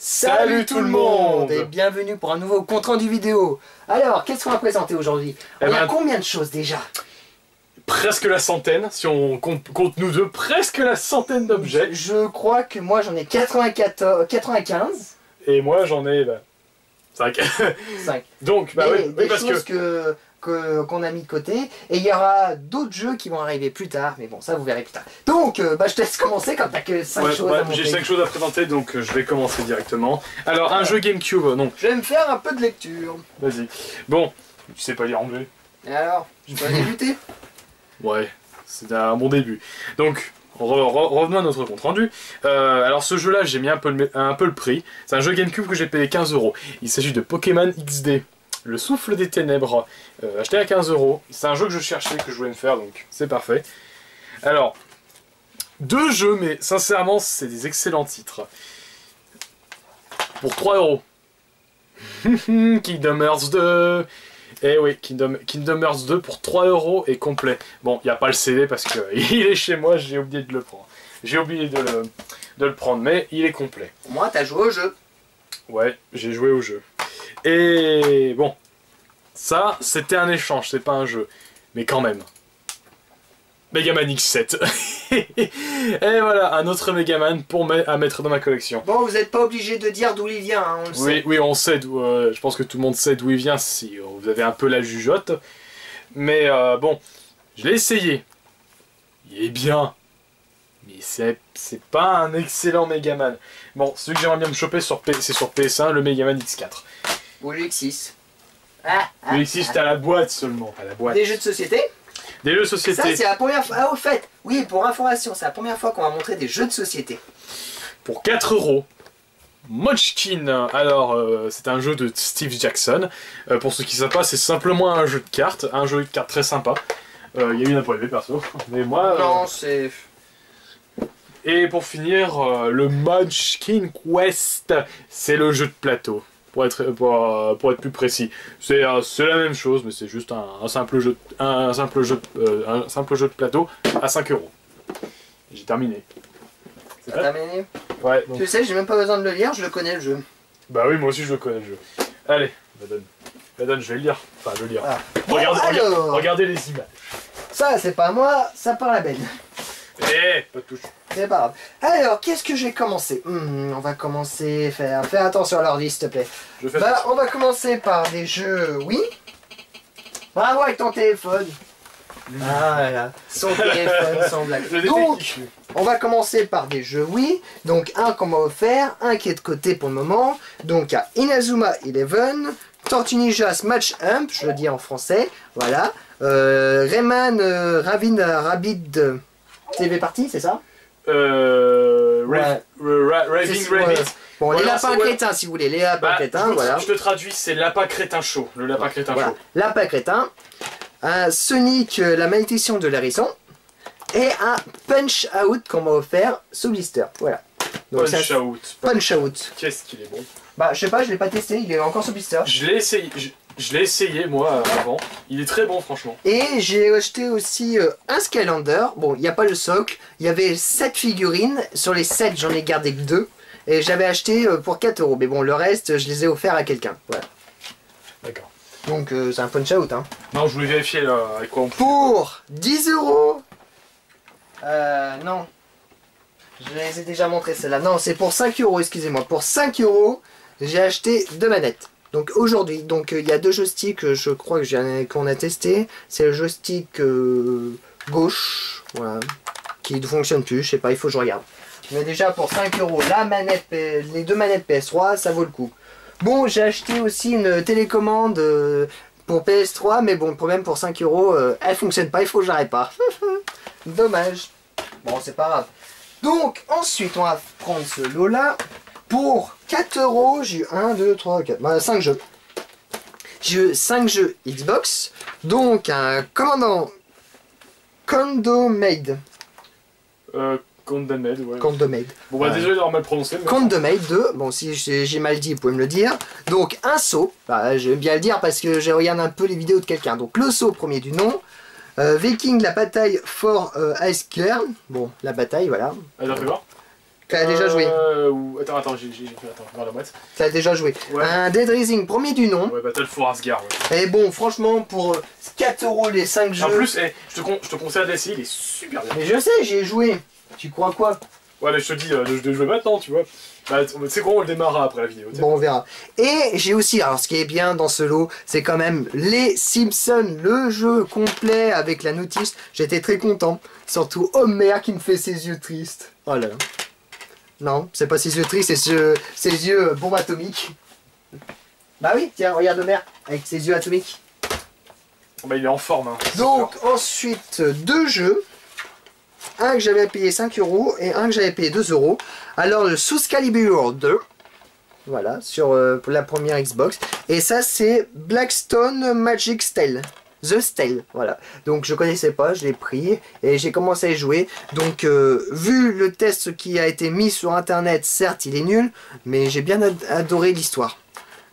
Salut tout le monde et bienvenue pour un nouveau compte rendu vidéo. Alors, qu'est-ce qu'on va présenter aujourd'hui? On a combien de choses déjà? Presque la centaine, si on compte nous deux, presque la centaine d'objets. Je crois que moi j'en ai 95. Et moi j'en ai 5. 5. Donc, bah oui, des parce choses qu'on a mis de côté. Et il y aura d'autres jeux qui vont arriver plus tard. Mais bon, ça vous verrez plus tard. Donc, je te laisse commencer quand t'as que 5 choses à montrer. J'ai 5 choses à présenter, donc je vais commencer directement. Alors, un jeu GameCube, non. Je vais me faire un peu de lecture. Vas-y. Bon, tu sais pas lire anglais. Et alors, je peux débuter? Ouais, c'est un bon début. Donc, revenons à notre compte rendu. Alors ce jeu là j'ai mis un peu le prix. C'est un jeu GameCube que j'ai payé 15 €. Il s'agit de Pokémon XD, le souffle des ténèbres, acheté à 15 €. C'est un jeu que je cherchais, que je voulais me faire, donc c'est parfait. Alors, deux jeux, mais sincèrement c'est des excellents titres. Pour 3 €. Kingdom Hearts 2. Eh oui, Kingdom Hearts 2 pour 3 € et complet. Bon, il n'y a pas le CD parce que il est chez moi, j'ai oublié de le prendre. J'ai oublié de le prendre, mais il est complet. Moi, t'as joué au jeu. Ouais, j'ai joué au jeu. Et bon, ça, c'était un échange, c'est pas un jeu. Mais quand même. Megaman X7. Et voilà, un autre Megaman à mettre dans ma collection. Bon, vous n'êtes pas obligé de dire d'où il vient, hein, on le sait. Oui, on sait d'où. Je pense que tout le monde sait d'où il vient si vous avez un peu la jugeote. Mais bon, je l'ai essayé. Il est bien. Mais c'est pas un excellent Megaman. Bon, celui que j'aimerais bien me choper c'est sur PS1, le Megaman X4. Ou le X6. Le X6, t'as la boîte seulement. T'as la boîte. Des jeux de société. Des jeux de société. Ça, c'est la première fois. Ah, au fait, oui, pour information, c'est la première fois qu'on va montrer des jeux de société. Pour 4 €. Munchkin. Alors, c'est un jeu de Steve Jackson. Pour ceux qui ne savent pas, c'est simplement un jeu de cartes. Un jeu de cartes très sympa. Il y a eu un point de perso. Mais moi. Non, c'est. Et pour finir, le Munchkin Quest. C'est le jeu de plateau. Pour être plus précis, c'est la même chose, mais c'est juste un simple jeu de plateau à 5 €. J'ai terminé. T'as terminé? Ouais. Donc... Tu sais, j'ai même pas besoin de le lire, je le connais le jeu. Bah oui, moi aussi je le connais le jeu. Allez, Madone, je vais le lire. Enfin, le lire. Ah. Regardez les images. Ça, c'est pas moi, ça part la belle. Eh, pas de touche. C'est pas grave. Alors, qu'est-ce que j'ai commencé? On va commencer. Fais attention à l'ordi, s'il te plaît. On va commencer par des jeux. Oui. Bravo avec ton téléphone. Ah voilà. Son téléphone, sans blague. Donc, on va commencer par des jeux oui. Donc, un qu'on m'a offert, un qui est de côté pour le moment. Donc, à Inazuma Eleven, Tortue Ninja Smash Hump, je le dis en français. Voilà. Rayman Rabid TV Party, c'est ça? Raving Rabbit. Bon, les lapins crétins, si vous voulez, les lapins crétins, voilà. Je te traduis, c'est lapin crétin chaud, le lapin crétin chaud. Lapin crétin, un Sonic, la malédiction de l'hérisson, et un Punch Out qu'on m'a offert sous blister, voilà. Donc, Punch Out. Qu'est-ce qu'il est bon. Je sais pas, je l'ai pas testé, il est encore sous blister. Je l'ai essayé moi avant, il est très bon franchement. Et j'ai acheté aussi un Skylander, bon il n'y a pas le socle, il y avait 7 figurines, sur les 7 j'en ai gardé que 2, et j'avais acheté pour 4 €, mais bon le reste je les ai offerts à quelqu'un, voilà. D'accord. Donc c'est un punch out hein. Non je voulais vérifier avec quoi on peut. Pour 10 €. Non. Je les ai déjà montré celle-là, non c'est pour 5 €, excusez-moi, pour 5 € j'ai acheté 2 manettes. Donc aujourd'hui, il y a 2 joysticks, je crois qu'on a testé. C'est le joystick gauche, voilà, qui ne fonctionne plus, je sais pas, il faut que je regarde. Mais déjà pour 5 €, les 2 manettes PS3, ça vaut le coup. Bon, j'ai acheté aussi une télécommande pour PS3, mais bon, le problème pour 5 €, elle fonctionne pas, il faut que je la répare. Dommage. Bon, c'est pas grave. Donc ensuite, on va prendre ce lot-là. Pour 4 €, j'ai eu 1, 2, 3, 4, 5 jeux. J'ai eu 5 jeux Xbox. Donc un commandant Condomade. Condomade, ouais. Condomade. Bon désolé d'avoir mal prononcé. Condomade 2. Bon si j'ai mal dit, vous pouvez me le dire. Donc un saut. Je vais bien le dire parce que je regarde un peu les vidéos de quelqu'un. Donc le saut premier du nom. Viking, la bataille for Ice Cairn. Bon, la bataille, voilà. Alors, fais voir. T'as déjà joué. Attends, j'ai dans la boîte. T'as déjà joué. Ouais. Un Dead Rising, premier du nom. Ouais, Battle for Asgard. Ouais. Et bon, franchement, pour 4 € les 5 jeux. En plus, je te conseille d'essayer, il est super bien. Mais je sais, j'y ai joué. Tu crois quoi? Ouais, mais je te dis de jouer maintenant, tu vois. Bah, c'est quoi, on le démarrera après la vidéo. Bon, on verra. Et j'ai aussi, alors ce qui est bien dans ce lot, c'est quand même les Simpsons, le jeu complet avec la notice. J'étais très content. Surtout Homer qui me fait ses yeux tristes. Oh là là. Non, c'est pas ses yeux tristes, c'est ses yeux bombe atomique. Bah oui, tiens, regarde Homer avec ses yeux atomiques. Bah, il est en forme. Hein. Donc, ensuite, 2 jeux. Un que j'avais payé 5 € et un que j'avais payé 2 €. Alors le Soul Calibur 2, voilà, sur pour la première Xbox. Et ça c'est Blackstone Magic Stell, The Stell, voilà. Donc je connaissais pas, je l'ai pris et j'ai commencé à y jouer. Donc vu le test qui a été mis sur internet, certes il est nul, mais j'ai bien adoré l'histoire.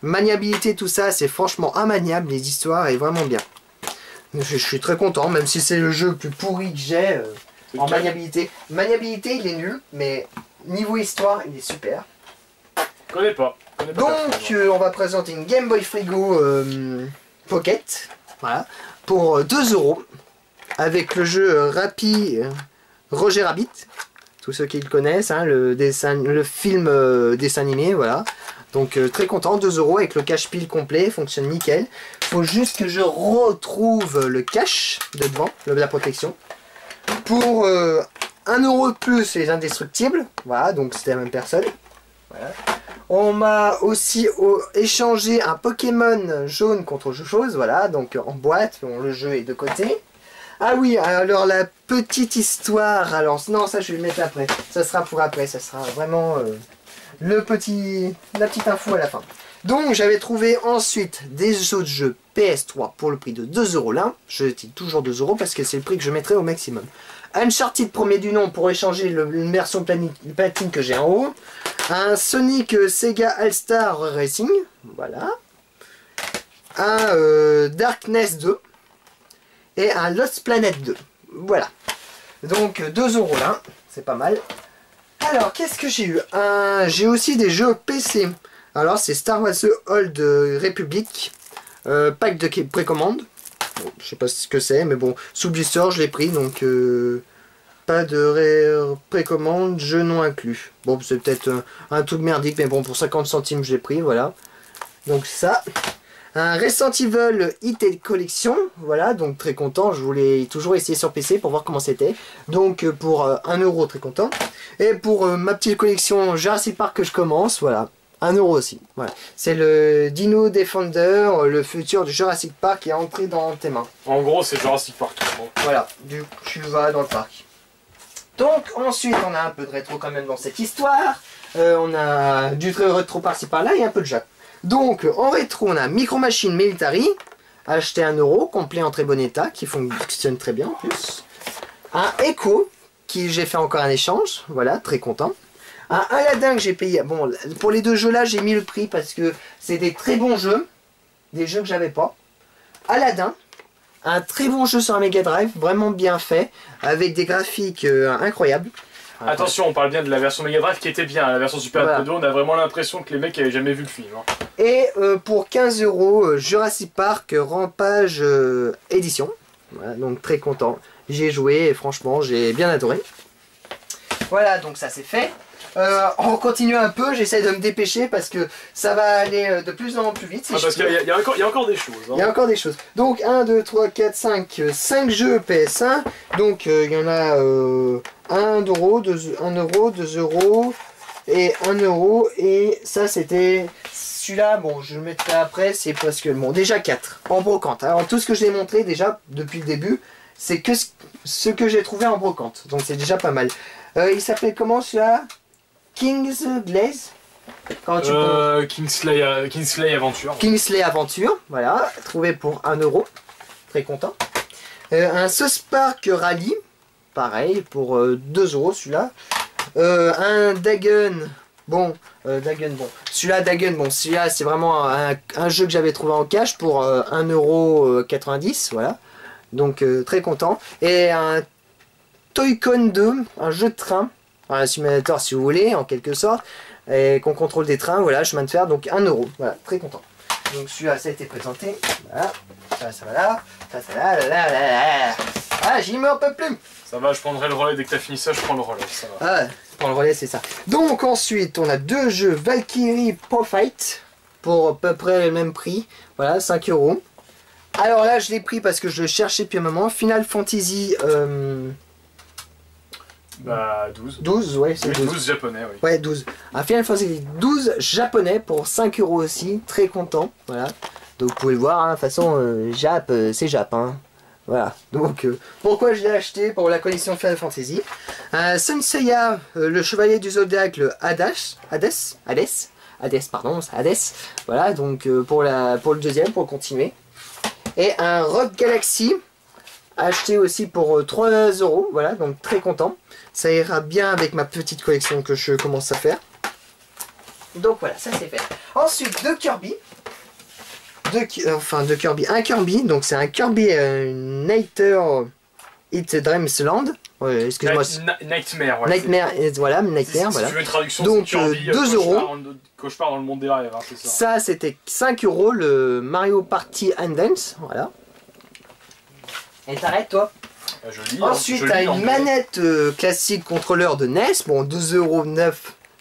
Maniabilité, tout ça, c'est franchement immaniable, les histoires est vraiment bien. Je suis très content, même si c'est le jeu le plus pourri que j'ai. En maniabilité. Maniabilité, il est nul, mais niveau histoire, il est super. Je connais pas. Donc, on va présenter une Game Boy Frigo Pocket, voilà, pour 2 €, avec le jeu Roger Rabbit. Tous ceux qui le connaissent, hein, le film dessin animé, voilà. Donc très content, 2 € avec le cache pile complet, fonctionne nickel. Faut juste que je retrouve le cache de devant, la protection. Pour 1 € de plus les indestructibles, voilà, donc c'était la même personne. Voilà. On m'a aussi échangé un Pokémon jaune contre autre chose, voilà, donc en boîte, bon, le jeu est de côté. Ah oui, alors la petite histoire, alors non, ça je vais le mettre après, ça sera pour après, ça sera vraiment la petite info à la fin. Donc j'avais trouvé ensuite des autres jeux PS3 pour le prix de 2 € là. Je dis toujours 2 € parce que c'est le prix que je mettrai au maximum. Uncharted premier du nom pour échanger une version platine que j'ai en haut. Un Sonic Sega All-Star Racing. Voilà. Un Darkness 2. Et un Lost Planet 2. Voilà. Donc 2 € là. C'est pas mal. Alors qu'est-ce que j'ai eu? J'ai aussi des jeux PC. Alors c'est Star Wars The Old Republic, pack de précommande. Bon, je sais pas ce que c'est, mais bon, sous blister je l'ai pris, donc pas de précommande, jeu non inclus. Bon, c'est peut-être un truc merdique, mais bon, pour 50 centimes je l'ai pris, voilà. Donc ça, un Resident Evil Hit Collection, voilà, donc très content, je voulais toujours essayer sur PC pour voir comment c'était. Donc pour 1 €, très content. Et pour ma petite collection Jurassic Park que je commence, voilà. 1 € aussi, voilà. C'est le Dino Defender, le futur du Jurassic Park qui est entré dans tes mains. En gros, c'est Jurassic Park. Voilà, tu vas dans le parc. Donc ensuite, on a un peu de rétro quand même dans cette histoire. On a du rétro par-ci par-là et un peu de Jap. Donc en rétro, on a Micro Machine Military, acheté 1 € complet en très bon état, qui fonctionne très bien en plus. Un Echo, qui j'ai fait encore un échange, voilà, très content. Un Aladdin que j'ai payé, bon, pour les 2 jeux là, j'ai mis le prix parce que c'est des très bons jeux, des jeux que j'avais pas. Aladdin, un très bon jeu sur un Mega Drive, vraiment bien fait, avec des graphiques incroyables. Attention, on parle bien de la version Mega Drive qui était bien, la version Super Nintendo, on a vraiment l'impression que les mecs avaient jamais vu le film. Hein. Et pour 15 €, Jurassic Park Rampage édition, voilà, donc très content. J'y ai joué et franchement, j'ai bien adoré. Voilà, donc ça c'est fait. On continue un peu, j'essaie de me dépêcher parce que ça va aller de plus en plus vite. Si parce qu'il y a encore des choses. Hein. Il y a encore des choses. Donc 1, 2, 3, 4, 5 jeux PS1. Donc il y en a 1 €, 2 € et 1 €. Et ça c'était... Celui-là, bon je le mettrai après, c'est parce que... Bon déjà 4 en brocante. Alors tout ce que je l'ai montré déjà depuis le début, c'est que ce que j'ai trouvé en brocante. Donc c'est déjà pas mal. Il s'appelle comment celui-là? King's Blaze. Kingsley Aventure. Kingsley Aventure, voilà, trouvé pour 1 €, très content. Un South Park Rally, pareil, pour 2 € celui-là. Un Dagon, bon, celui-là Dagon, bon, celui-là c'est vraiment un jeu que j'avais trouvé en cash pour 1,90 €, voilà. Donc très content. Et un Toy-Con 2, un jeu de train. un simulateur si vous voulez, en quelque sorte, et qu'on contrôle des trains, voilà, chemin de fer, donc 1 euro, voilà, très content. Donc celui-là, ça a été présenté, voilà, ça va là, ça là. Ah, j'y m'en peux plus. Ça va, je prendrai le relais dès que t'as fini ça, je prends le relais, ça va. Ah, pour le relais, c'est ça. Donc ensuite, on a 2 jeux Valkyrie Pro Fight, pour à peu près le même prix, voilà, 5 euros. Alors là, je l'ai pris parce que je le cherchais depuis un moment, Final Fantasy... Bah 12. 12, ouais, c'est Oui, 12. 12 japonais, oui. Ouais, 12. Un Final Fantasy 12 japonais pour 5 euros aussi, très content, voilà. Donc vous pouvez le voir, hein, de toute façon, Jap, c'est Jap, hein. Voilà, donc pourquoi je l'ai acheté pour la collection Final Fantasy. Senseiya, le chevalier du zodiaque, le Hades, pardon, c'est Hades. Voilà, donc pour le deuxième, pour continuer. Et un Rogue Galaxy, acheté aussi pour 3 euros, voilà, donc très content. Ça ira bien avec ma petite collection que je commence à faire. Donc voilà, ça c'est fait. Ensuite, deux Kirby. Deux Kirby. Un Kirby, donc c'est un Kirby Nighter It Dreamsland. Ouais, excuse-moi. Nightmare, ouais. Nightmare, voilà, Nightmare, voilà. Si tu veux une traduction, donc Kirby, 2 euros. Quand je pars dans le monde des rêves, hein, c'est ça. Ça c'était 5 euros le Mario Party and Dance, voilà. Et t'arrêtes toi. Je lis, ensuite, t'as une manette classique contrôleur de NES. Bon, 2,9€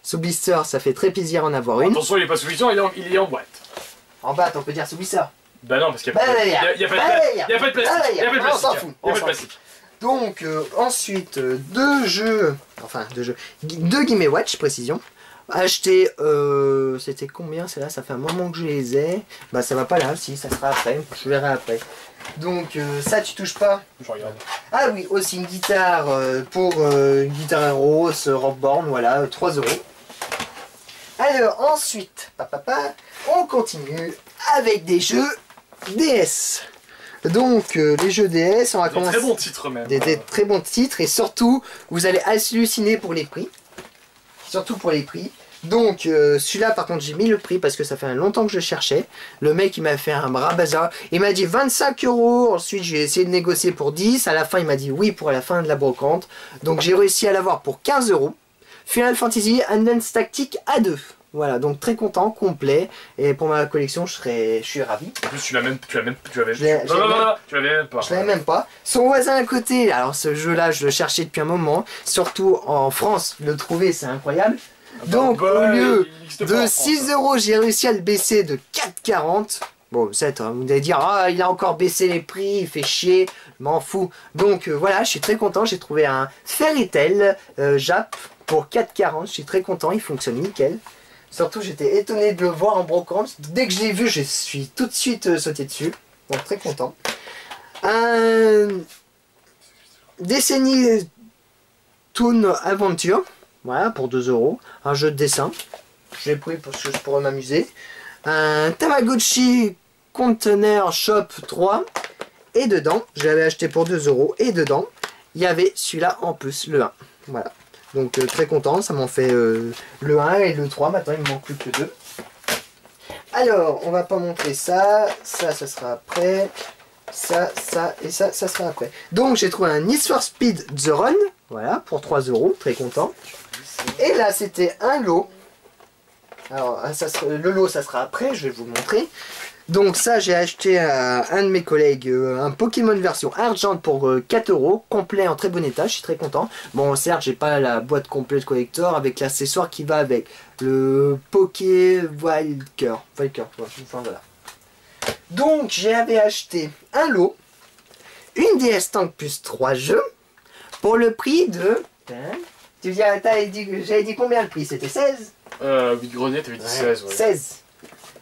sous blister, ça fait très plaisir en avoir une. Attention, il est pas sous blister, il est en boîte. En bas, on peut dire sous blister. Bah non, parce qu'il n'y a pas de plastique. Il n'y a pas de On s'en fout. Il n'y a pas de plastique. Donc, ensuite, deux Game & Watch, précision. Acheté, c'était combien c'est là? Ça fait un moment que je les ai. Bah, ça va pas là, si, ça sera après. Je verrai après. Donc ça tu touches pas. Je regarde. Ah oui, aussi une guitare pour une guitare rose, Rockborn, voilà, 3 euros. Alors ensuite, on continue avec des jeux DS. Donc les jeux DS, on va commencer. Des très bons titres même. Des très bons titres et surtout, vous allez halluciner pour les prix. Surtout pour les prix. Donc celui-là par contre j'ai mis le prix parce que ça fait longtemps que je cherchais. Le mec il m'a fait un bras bazar. Il m'a dit 25 euros. Ensuite j'ai essayé de négocier pour 10. À la fin il m'a dit oui pour la fin de la brocante. Donc j'ai réussi à l'avoir pour 15 euros. Final Fantasy Advance Tactique A2. Voilà, donc très content, complet. Et pour ma collection je suis ravi. En plus tu l'avais même pas. Je l'avais même pas. Son voisin à côté, alors ce jeu là je le cherchais depuis un moment. Surtout en France, le trouver c'est incroyable. Donc au lieu de 6 euros, j'ai réussi à le baisser de 4,40. Bon, c'est vous allez dire, ah, il a encore baissé les prix, il fait chier, je m'en fous. Donc voilà, je suis très content, j'ai trouvé un Fairy Tail Jap pour 4,40. Je suis très content, il fonctionne nickel. Surtout, j'étais étonné de le voir en brocante. Dès que je l'ai vu, je suis tout de suite sauté dessus. Donc très content. Un Décennie Toon Adventure. Voilà, pour 2 euros. Un jeu de dessin. Je l'ai pris parce que je pourrais m'amuser. Un Tamagotchi Container Shop 3. Et dedans, je l'avais acheté pour 2 euros. Et dedans, il y avait celui-là en plus, le 1. Voilà. Donc très content, ça m'en fait le 1 et le 3. Maintenant, il me manque plus que 2. Alors, on va pas montrer ça. Ça sera après. Ça et ça sera après. Donc, j'ai trouvé un Need for Speed The Run. Voilà, pour 3 euros. Très content. Et là, c'était un lot. Alors, le lot, ça sera après, je vais vous le montrer. Donc ça, j'ai acheté à un de mes collègues un Pokémon version argent pour 4 euros, complet en très bon état, je suis très content. Bon, certes, j'ai pas la boîte complète collector avec l'accessoire qui va avec. Le Poké Walker. Enfin voilà. Donc, j'avais acheté un lot, une DS Tank plus 3 jeux, pour le prix de... J'avais dit combien le prix? C'était 16? Grenier, t'avais dit 16, ouais.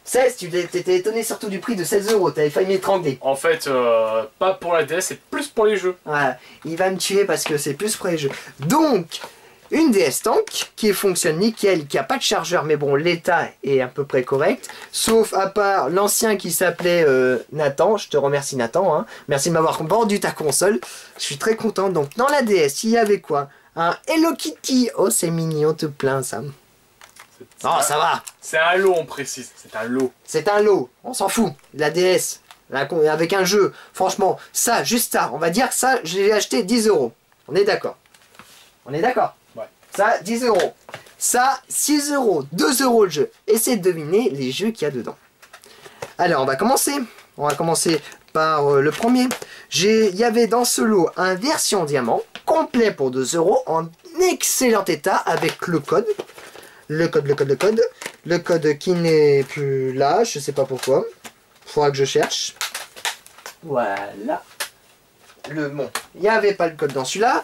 16, tu t'étais étonné surtout du prix de 16 euros, t'avais failli m'étrangler. En fait, pas pour la DS, c'est plus pour les jeux. Voilà, il va me tuer parce que c'est plus pour les jeux. Donc, une DS Tank qui fonctionne nickel, qui a pas de chargeur, mais bon, l'état est à peu près correct. Sauf à part l'ancien qui s'appelait Nathan, je te remercie Nathan, hein. Merci de m'avoir vendu ta console. Je suis très content. Donc, dans la DS, il y avait quoi? Un Hello Kitty. Oh, c'est mignon, te plains, Sam. Oh, ça va. C'est un lot, on précise. C'est un lot. C'est un lot. On s'en fout. La DS. Avec un jeu. Franchement, ça, juste ça. On va dire que ça, je l'ai acheté 10 euros. On est d'accord. On est d'accord. Ouais. Ça, 10 euros. Ça, 6 euros. 2 euros le jeu. Essayez de deviner les jeux qu'il y a dedans. Alors, on va commencer. On va commencer par le premier. Il y avait dans ce lot un version diamant complet pour 2 euros en excellent état avec le code. Le code qui n'est plus là, je sais pas pourquoi. Faudra que je cherche. Voilà. Bon, il n'y avait pas le code dans celui-là.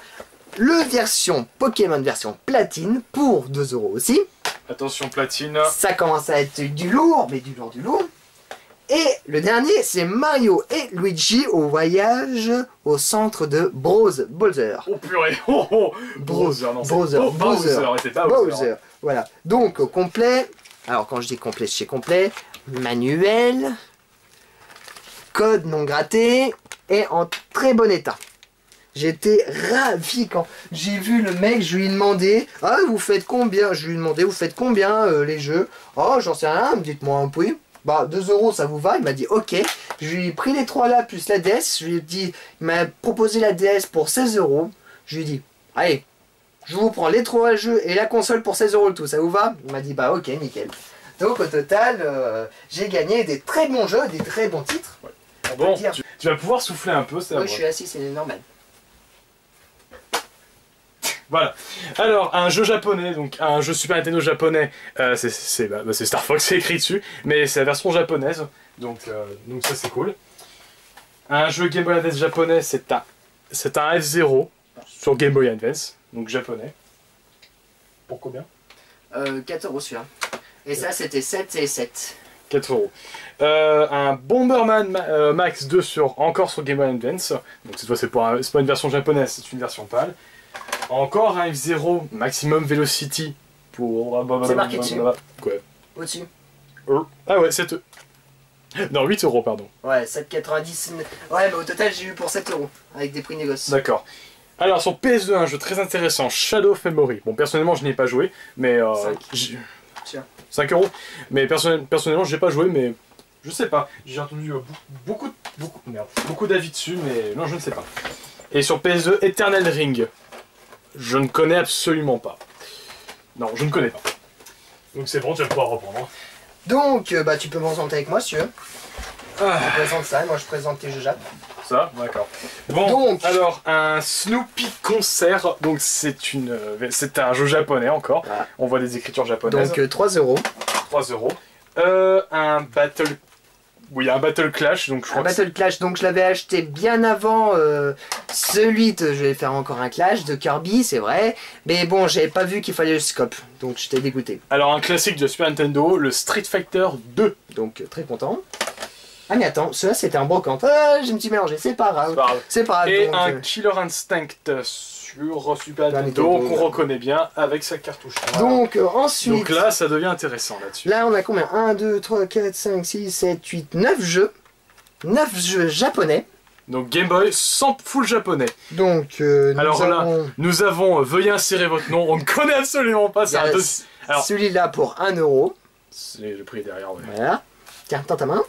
Le version Pokémon version platine pour 2 euros aussi. Attention platine. Ça commence à être du lourd, mais du lourd. Et le dernier, c'est Mario et Luigi au voyage au centre de Bowser. Oh purée. Bowser, non, Bowser. Voilà. Donc au complet. Alors quand je dis complet, c'est complet. Manuel. Code non gratté. Et en très bon état. J'étais ravi quand j'ai vu le mec, je lui ai demandé, ah vous faites combien? Je lui ai demandé, vous faites combien les jeux? Oh j'en sais rien, dites-moi un prix. Bah 2 euros ça vous va? Il m'a dit ok. Je lui ai pris les 3 là plus la DS, je lui ai dit, il m'a proposé la DS pour 16 euros. Je lui ai dit, allez, je vous prends les 3 jeux et la console pour 16 euros le tout, ça vous va? Il m'a dit bah ok nickel. Donc au total, j'ai gagné des très bons jeux, des très bons titres. Ouais. Bon, tu vas pouvoir souffler un peu, c'est oui, je suis assis, c'est normal. Voilà. Alors, un jeu japonais, donc un jeu Super Nintendo japonais, c'est Star Fox, c'est écrit dessus, mais c'est la version japonaise, donc ça c'est cool. Un jeu Game Boy Advance japonais, c'est un F0 sur Game Boy Advance, donc japonais. Pour combien 4 euros celui-là. Et ça c'était 7 et 7. 4 euros. Un Bomberman Max 2 encore sur Game Boy Advance, donc cette fois c'est pas une version japonaise, c'est une version PAL. Encore un F0 Maximum Velocity pour... C'est marqué dessus. Quoi? Au-dessus. Ah ouais, 7... Non, 8 euros, pardon. Ouais, 7,90. Ouais, mais au total, j'ai eu pour 7 euros, avec des prix négoces. D'accord. Alors, sur PS2, un jeu très intéressant, Shadow of Memory. Bon, personnellement, je n'y ai pas joué, mais... 5 euros. Mais personnellement, je n'ai pas joué, mais... Je sais pas. J'ai entendu beaucoup d'avis dessus, mais non, je ne sais pas. Et sur PS2, Eternal Ring. Je ne connais absolument pas. Non, je ne connais pas. Donc c'est bon, tu vas pouvoir reprendre. Donc, bah tu peux me présenter avec moi si tu veux. Je présente ça et moi je présente tes jeux Jap. Ça, d'accord. Bon, donc, alors, un Snoopy Concert. Donc c'est un jeu japonais encore. Voilà. On voit des écritures japonaises. Donc 3 euros. 3 euros. Un Battle... Oui, un Battle Clash, donc je crois Battle Clash, donc je l'avais acheté bien avant celui de... Je vais faire encore un Clash de Kirby, c'est vrai. Mais bon, j'avais pas vu qu'il fallait le scope, donc j'étais dégoûté. Alors un classique de Super Nintendo, le Street Fighter 2. Donc très content. Ah mais attends, celui-là c'était un brocante. Ah, je me suis mélangé, c'est pas grave. C'est pas grave. Et donc, un Killer Instinct sur Super Nintendo qu'on reconnaît bien avec sa cartouche. Donc ensuite... Donc là, ça devient intéressant là-dessus. Là, on a combien? 1, 2, 3, 4, 5, 6, 7, 8, 9 jeux. 9 jeux japonais. Donc Game Boy sans full japonais. Donc nous avons veuillez insérer votre nom, on ne connaît absolument pas ça. Alors celui-là pour 1 euro. C'est le prix derrière, ouais. Voilà. Tiens, tends ta main.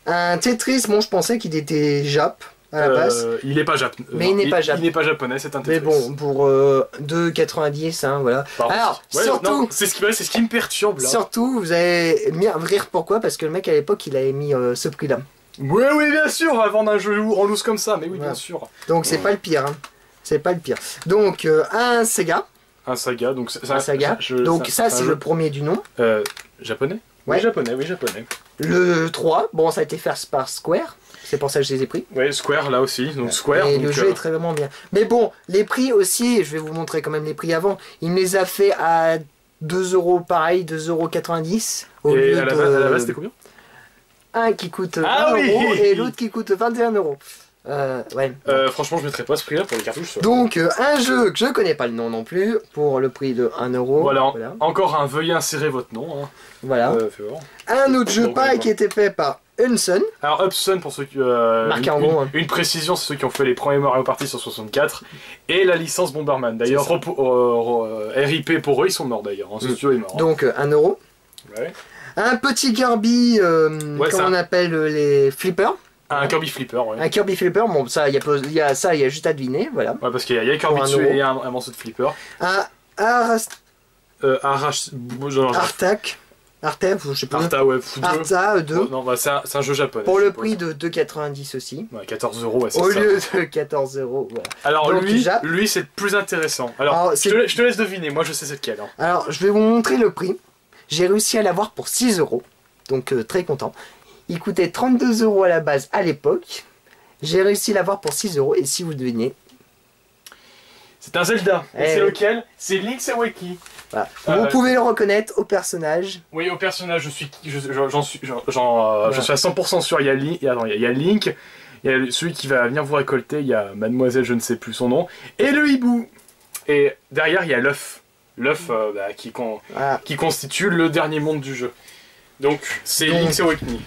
Un Tetris, bon je pensais qu'il était jap à la base. Il n'est pas japonais. Mais il n'est pas japonais. Il n'est pas japonais, c'est un Tetris. Mais bon, pour 2,90, hein, voilà. Alors, ouais, surtout... C'est ce qui me perturbe là. Surtout, vous allez rire pourquoi? Parce que le mec à l'époque, il avait mis ce prix-là. Oui, oui, bien sûr, on va vendre un jeu en loose comme ça, mais oui, bien sûr. Donc c'est pas le pire, hein. C'est pas le pire. Donc, un Sega. Un Saga, donc c'est un Saga. Donc ça, c'est le premier du nom. Japonais? Ouais. Oui, japonais, oui, japonais. Le 3, bon, ça a été fait par Square. C'est pour ça que je les ai pris. Oui, Square là aussi, donc Square. Et donc, le jeu est très vraiment bien. Mais bon, les prix aussi, je vais vous montrer quand même les prix avant. Il me les a fait à 2 euros pareil, 2,90 €. Et à la base, c'était combien? Un qui coûte 1 € et l'autre qui coûte 21 €. Ouais. Franchement, je mettrais pas ce prix là pour les cartouches. Donc, un jeu que je connais pas le nom non plus, pour le prix de 1 €. Voilà, encore un veuillez insérer votre nom. Hein. Voilà. Un autre jeu pareil qui était fait par Hudson. Alors Hudson pour ceux qui... une précision, c'est ceux qui ont fait les premiers Mario Party sur 64 et la licence Bomberman. D'ailleurs, RIP pour eux, ils sont morts d'ailleurs. Hein, studio est mort. Donc 1 €. Ouais. Un petit Kirby, comment on appelle les flippers. Un Kirby Flipper, ouais. Un Kirby Flipper, bon, ça, il y a juste à deviner, voilà. Ouais, parce qu'il y a Kirby dessus et un morceau de Flipper. Un Artak. Arta, je sais pas. Arta, ouais, fou Arta 2. Oh, non, bah, c'est un jeu japonais. Pour le prix de 2,90 aussi. Ouais, 14 €, ouais, c'est ça. Au lieu de 14 €. Voilà. Alors donc, lui c'est plus intéressant. Alors, je te laisse deviner, moi je sais c'est lequel. Hein. Alors, je vais vous montrer le prix. J'ai réussi à l'avoir pour 6 €. Donc, très content. Il coûtait 32 € à la base à l'époque. J'ai réussi à l'avoir pour 6 €. Et si vous devinez... C'est un Zelda. Et c'est lequel? C'est Link's Awakening. Voilà. Vous pouvez le reconnaître au personnage. Oui, au personnage, je suis à 100% sûr. Il y a Link, il y a Link, il y a celui qui va venir vous récolter, il y a Mademoiselle, je ne sais plus son nom, et le hibou. Et derrière, il y a l'œuf. L'œuf qui constitue le dernier monde du jeu. Donc, c'est Link's Awakening.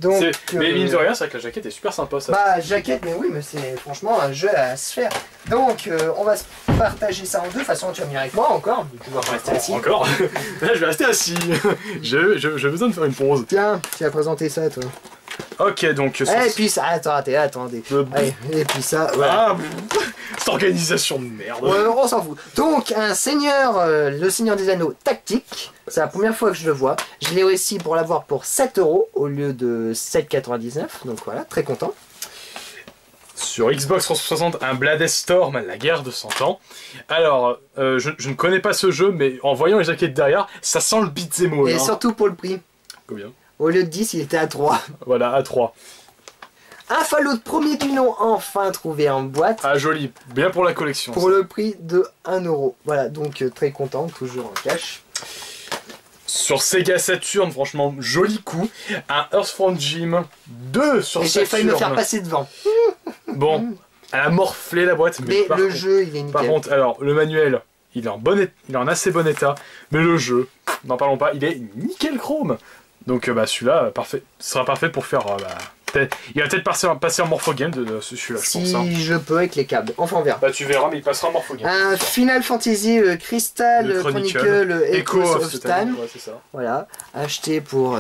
Donc, mais mine de rien, c'est vrai que la jaquette est super sympa. Ça. Bah, jaquette, mais oui, mais c'est franchement un jeu à se faire. Donc, on va se partager ça en deux. De toute façon, tu vas venir avec moi encore. Tu vas rester assis. Encore. Là, je vais rester assis. J'ai besoin de faire une pause. Tiens, tu vas présenter ça, toi. Ok, donc... Et puis ça... Attendez. Allez, et puis ça... Voilà. Ah, cette organisation de merde. Ouais, on s'en fout. Donc, un seigneur, le Seigneur des Anneaux tactique. C'est la première fois que je le vois. Je l'ai réussi pour l'avoir pour 7 € au lieu de 7,99. Donc voilà, très content. Sur Xbox 360, un Blade Storm, la guerre de 100 ans. Alors, je ne connais pas ce jeu, mais en voyant les jaquettes derrière, ça sent le beat'em all. Et surtout pour le prix. Combien? Au lieu de 10, il était à 3. Voilà, à 3. Un Fallout premier du nom, enfin trouvé en boîte. Ah, joli. Bien pour la collection. Pour le prix de 1 €. Voilà, donc très content, toujours en cash. Sur Sega Saturn, franchement, joli coup. Un Earthbound Jim 2 sur Saturn. Et j'ai failli me faire passer devant. Bon, elle a morflé la boîte. Mais le jeu, il est nickel. Par contre, alors, le manuel, il est en assez bon état. Mais le jeu, n'en parlons pas, il est nickel chrome. Donc celui-là, sera parfait pour faire... il va peut-être passer en morphogame de celui-là, je pense. Si je peux avec les câbles. Enfin, on verra. Bah tu verras, mais il passera en morphogame. Un Final Fantasy Crystal Chronicle Echoes of Time. Ouais, c'est ça. Voilà, acheté pour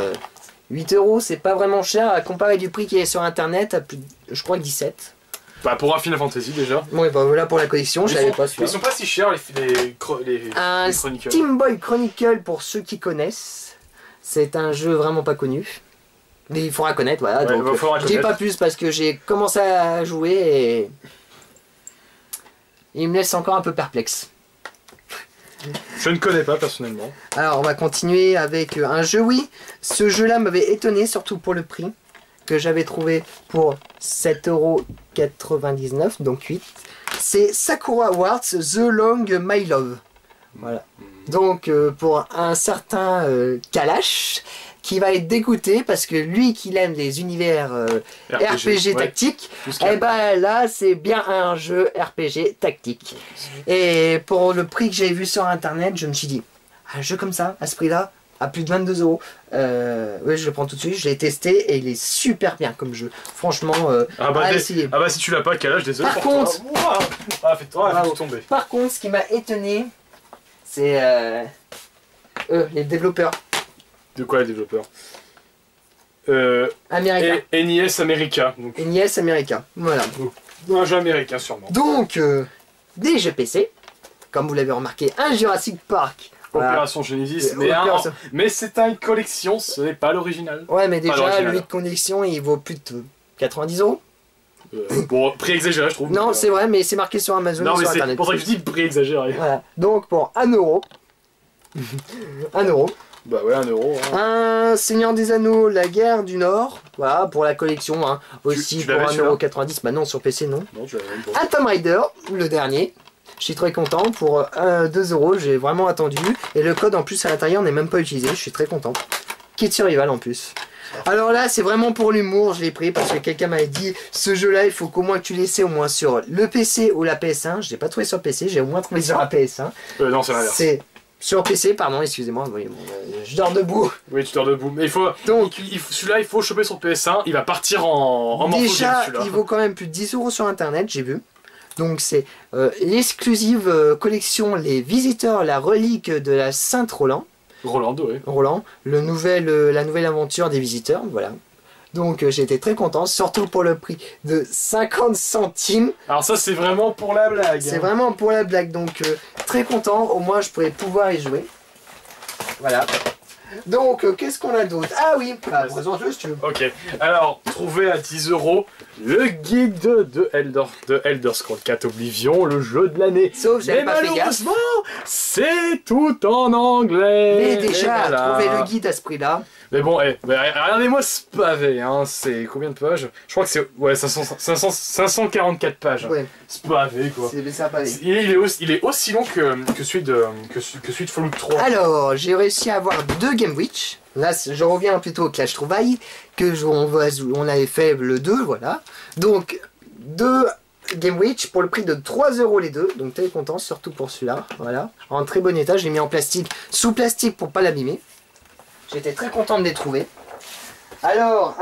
8 €. C'est pas vraiment cher à comparer du prix qui est sur internet à plus, je crois que 17. Bah pour un Final Fantasy déjà. Ouais, bah voilà pour la collection, je l'avais pas su. Ils sont pas si chers les Un Chronicles. Steam Boy Chronicle pour ceux qui connaissent. C'est un jeu vraiment pas connu. Mais il faudra connaître, voilà. Ouais, donc, je dis pas plus parce que j'ai commencé à jouer et il me laisse encore un peu perplexe. Je ne connais pas personnellement. Alors on va continuer avec un jeu, oui. Ce jeu-là m'avait étonné, surtout pour le prix, que j'avais trouvé pour 7,99 €, donc 8. C'est Sakura Wars The Long My Love. Voilà. Donc pour un certain Kalash qui va être dégoûté parce que lui qui aime les univers RPG tactiques, et ben là c'est bien un jeu RPG tactique. Et pour le prix que j'ai vu sur internet, je me suis dit, un jeu comme ça, à ce prix là, à plus de 22 €, oui je le prends tout de suite, je l'ai testé et il est super bien comme jeu. Franchement, à essayer. Ah bah si tu l'as pas, Kalash, désolé. Par contre, fais-toi tomber. Par contre, ce qui m'a étonné, c'est les développeurs. De quoi les développeurs? Américains. NIS America. Donc. NIS America, voilà. Un jeu américain sûrement. Donc, des jeux PC, comme vous l'avez remarqué, un Jurassic Park. Opération Genesis, mais c'est une collection, ce n'est pas l'original. Ouais, mais déjà, lui de collection, il vaut plus de 90 €. Bon, prix exagéré, je trouve. Non, c'est vrai, mais c'est marqué sur Amazon et sur Internet. C'est pour ça que je dis prix exagéré. Voilà. Donc, pour 1 €. 1 €. Bah ouais, 1 €. Hein. Un Seigneur des Anneaux, la guerre du Nord. Voilà, pour la collection. Hein. Aussi tu pour l'avais 1,90 €. Bah non, sur PC, non. Non, tu l'avais même pas. Un Tomb Raider, le dernier. Je suis très content. Pour 2 €, j'ai vraiment attendu. Et le code en plus à l'intérieur n'est même pas utilisé. Je suis très content. Kit Survival en plus. Alors là, c'est vraiment pour l'humour, je l'ai pris parce que quelqu'un m'avait dit ce jeu-là, il faut qu'au moins que tu l'essaies au moins sur le PC ou la PS1. Je l'ai pas trouvé sur PC, j'ai au moins trouvé sur la PS1. Non, c'est l'inverse. C'est sur PC, pardon, excusez-moi, oui, je dors debout. Oui, tu dors debout. Mais il faut. Donc, celui-là, il faut choper sur PS1. Il va partir en déjà, il vaut quand même plus de 10 € sur internet, j'ai vu. Donc c'est l'exclusive collection Les Visiteurs, la relique de la Sainte Roland. Roland, oui. Roland, la nouvelle aventure des Visiteurs, voilà. Donc j'étais très content, surtout pour le prix de 50 centimes. Alors ça c'est vraiment pour la blague. C'est vraiment pour la blague, donc très content, au moins je pourrais pouvoir y jouer. Voilà. Donc qu'est-ce qu'on a d'autre? Ah oui, bah, présente-le si tu veux. Ok, alors trouver à 10 € le guide de Elder Scrolls 4 Oblivion, le jeu de l'année. Sauf Mais j'avais pas fait gaffe. malheureusement, c'est tout en anglais. Mais déjà, Et voilà. trouver le guide à ce prix-là. Mais bon, regardez-moi ce pavé, hein, c'est combien de pages? Je crois que c'est 544 pages. Ouais, Ce pavé quoi. c'est sympa. Il est aussi long que celui de Fallout 3. Alors, j'ai réussi à avoir 2 Game Witch. Là, je reviens plutôt au Clash Trouvaille, on avait fait le 2, voilà. Donc, 2 Game Witch pour le prix de 3 € les deux. Donc, très content, surtout pour celui-là. Voilà. En très bon état, je l'ai mis en plastique, sous plastique pour pas l'abîmer. J'étais très content de les trouver. Alors,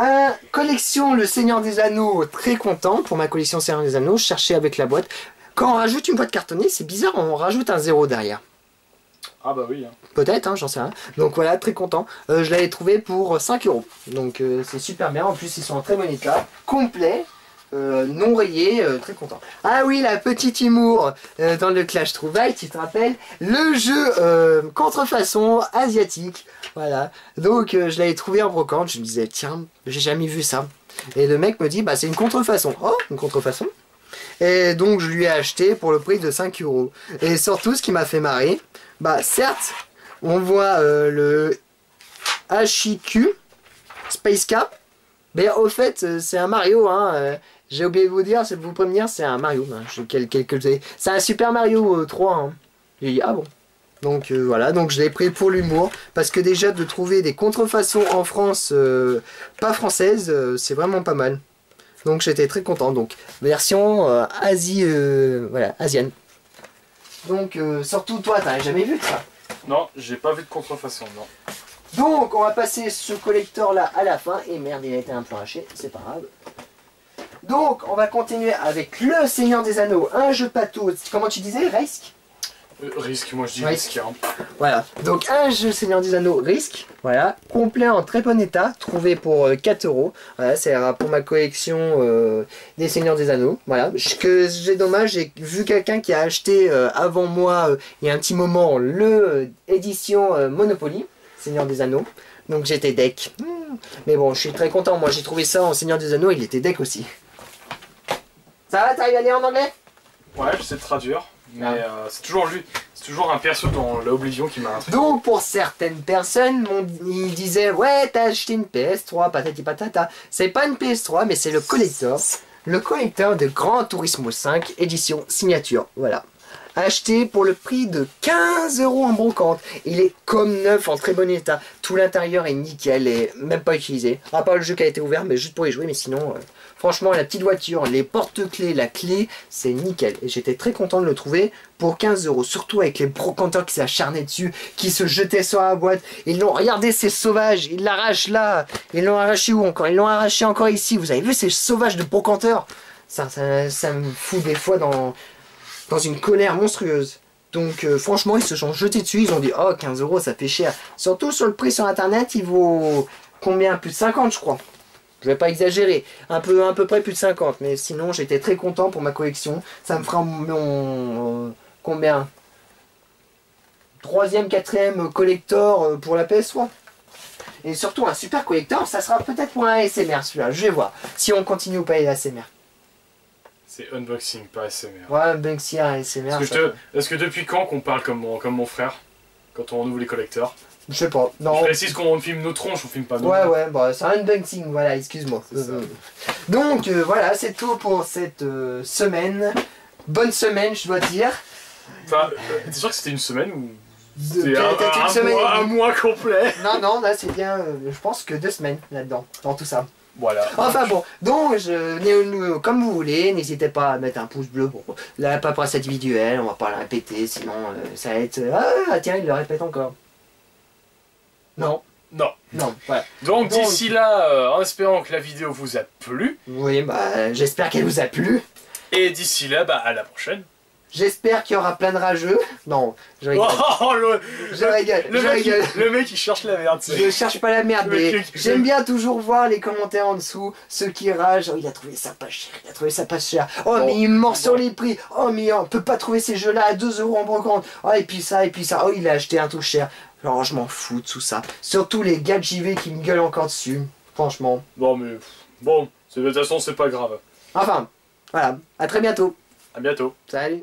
collection Le Seigneur des Anneaux, très content pour ma collection Seigneur des Anneaux. Je cherchais avec la boîte. Quand on rajoute une boîte cartonnée, c'est bizarre, on rajoute un 0 derrière. Ah bah oui. Hein. Peut-être, hein, j'en sais rien. Donc voilà, très content. Je l'avais trouvé pour 5 €. Donc c'est super bien. En plus, ils sont en très bon état. Complet. Non rayé, très content. Ah oui, la petite humour dans le Clash Trouvaille, tu te rappelles, le jeu contrefaçon asiatique, voilà. Donc je l'avais trouvé en brocante, je me disais tiens, j'ai jamais vu ça. Et le mec me dit bah c'est une contrefaçon. Oh, une contrefaçon. Et donc je lui ai acheté pour le prix de 5 €. Et surtout, ce qui m'a fait marrer, bah certes, on voit le HIQ Space Cap, mais au fait c'est un Mario, hein. J'ai oublié de vous dire, c'est de vous prévenir, c'est un Mario. Hein, c'est un Super Mario 3. Hein. J'ai dit, ah bon. Donc voilà, donc je l'ai pris pour l'humour. Parce que déjà, de trouver des contrefaçons en France, pas françaises, c'est vraiment pas mal. Donc j'étais très content. Donc, version Asie, voilà, asienne. Donc, surtout toi, t'as jamais vu ça? Non, j'ai pas vu de contrefaçon, non. Donc, on va passer ce collector là à la fin. Et merde, il a été un peu haché, c'est pas grave. Donc, on va continuer avec Le Seigneur des Anneaux, un jeu pato. Comment tu disais, Risk? Risque, moi je dis Risk. risque. Hein. Voilà, donc un jeu Seigneur des Anneaux Risk, voilà, complet en très bon état, trouvé pour 4 €. Voilà, c'est pour ma collection des Seigneurs des Anneaux. Voilà, ce que j'ai dommage, j'ai vu quelqu'un qui a acheté avant moi, il y a un petit moment, le édition Monopoly, Seigneur des Anneaux. Donc j'étais deck. Mais bon, je suis très content, moi j'ai trouvé ça en Seigneur des Anneaux, il était deck aussi. Ça va, t'arrives à lire en anglais? Ouais, je sais traduire, mais c'est toujours lui, c'est toujours un perso dans l'Oblivion qui m'a intrigué. Donc pour certaines personnes, ils disaient ouais t'as acheté une PS3, patati patata. C'est pas une PS3 mais c'est le collector. Le collector de Gran Turismo 5 édition signature. Voilà. Acheté pour le prix de 15 € en brocante. Il est comme neuf, en très bon état. Tout l'intérieur est nickel et même pas utilisé. À part le jeu qui a été ouvert, mais juste pour y jouer. Mais sinon, franchement, la petite voiture, les porte-clés, la clé, c'est nickel. Et j'étais très content de le trouver pour 15 €. Surtout avec les brocanteurs qui s'acharnaient dessus, qui se jetaient sur la boîte. Ils l'ont, regardé ces sauvages, ils l'arrachent là. Ils l'ont arraché où encore? Ils l'ont arraché encore ici. Vous avez vu ces sauvages de brocanteurs? Ça me fout des fois dans une colère monstrueuse. Donc franchement, ils se sont jetés dessus, ils ont dit oh 15 € ça fait cher. Surtout sur le prix sur internet, il vaut combien? Plus de 50 je crois. Je vais pas exagérer, à peu près plus de 50, mais sinon j'étais très content pour ma collection. Ça me fera mon combien? 3e, 4e collector pour la PS3. Et surtout un super collector, ça sera peut-être pour un ASMR celui-là, je vais voir si on continue ou pas les ASMR. C'est unboxing, pas ASMR. Ouais, Banksy, ASMR. Est-ce que depuis quand qu'on parle comme mon frère? Quand on ouvre les collecteurs? Je sais pas. Non. Je précise qu'on filme nos tronches, on filme pas nos. Ouais, bah, c'est un unboxing, voilà, excuse-moi. Donc, voilà, c'est tout pour cette semaine. Bonne semaine, je dois dire. Enfin, t'es sûr que c'était une semaine ou. C'était un mois complet? Non, là c'est bien, je pense que 2 semaines là-dedans, dans tout ça. Voilà. Enfin bon, donc comme vous voulez, n'hésitez pas à mettre un pouce bleu pour la paperasse individuelle, on va pas la répéter, sinon ça va être... Ah tiens, il le répète encore. Non, voilà. Donc d'ici là, en espérant que la vidéo vous a plu. Oui, bah j'espère qu'elle vous a plu. Et d'ici là, bah à la prochaine. J'espère qu'il y aura plein de rageux. Non, je rigole. Oh, Je rigole, je rigole. Le mec il cherche la merde. Je cherche pas la merde, mais Le- j'aime bien toujours voir les commentaires en dessous, ceux qui ragent. Oh, il a trouvé ça pas cher, il a trouvé ça pas cher. Oh, Bon, mais il mord sur bon. les prix. Oh, mais on peut pas trouver ces jeux-là à 2 euros en brocante. Oh, et puis ça, et puis ça. Oh, il a acheté un truc cher. Alors, je m'en fous de tout ça. Surtout les gars de JV qui me gueulent encore dessus. Franchement. Bon, mais bon, de toute façon, c'est pas grave. Enfin, voilà. À très bientôt. À bientôt. Salut.